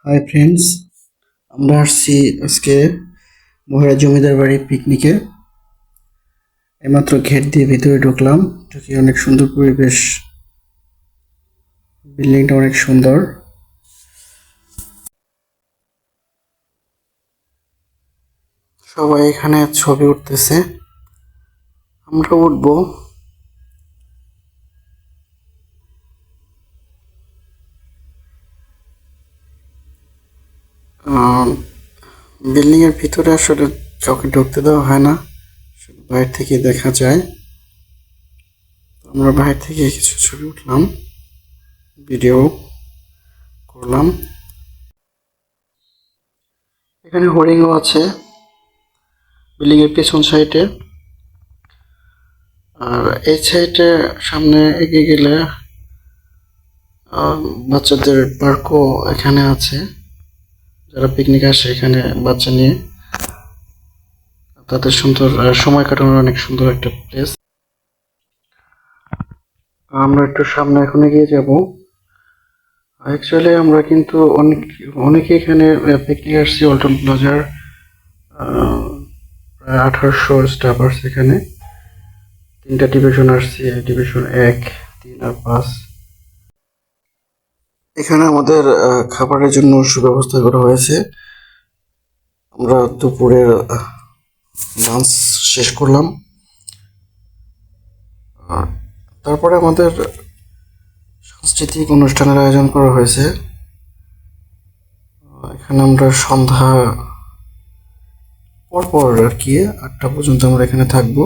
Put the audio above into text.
Hi friends, আমরা আসছি আজকে মহিলা জমিদার বাড়ি পিকনিকে। এইমাত্র গেট দিয়ে ভিতরে ঢুকলাম। ঢুকে অনেক সুন্দর পরিবেশ, বিল্ডিংটা অনেক সুন্দর। সবাই এখানে ছবি উঠতেছে, আমরা উঠবো। বিল্ডিং এর ভিতরে আসলে কাউকে ঢুকতে দেওয়া হয় না, বাইরে থেকে দেখা যায়। আমরা বাইরে থেকে কিছু ছবি উঠলাম, ভিডিও করলাম। এখানে হরিণও আছে বিল্ডিং এর পেছন সাইডে। আর এই সাইডে সামনে এগিয়ে গেলে বাচ্চাদের পার্কও এখানে আছে। যারা পিকনিক আসে এখানে বাচ্চা নিয়ে তাদের সুন্দর সময় কাটানোর অনেক সুন্দর একটা প্লেস। আমরা একটু সামনে এখন এগিয়ে যাব। অ্যাকচুয়ালি আমরা কিন্তু অনেকে এখানে পিকনিক আসছি। অল্টন প্লাজার প্রায় 1800 স্টাফ আসছে এখানে। 3টা ডিভিশন আসছে, ডিভিশন 1, 3 আর 5। এখানে আমাদের খাবারের জন্য সুব্যবস্থা করা হয়েছে। আমরা দুপুরের লাঞ্চ শেষ করলাম। তারপরে আমাদের সাংস্কৃতিক অনুষ্ঠানের আয়োজন করা হয়েছে। এখানে আমরা সন্ধ্যা পরপর আর কি 8টা পর্যন্ত আমরা এখানে থাকবো।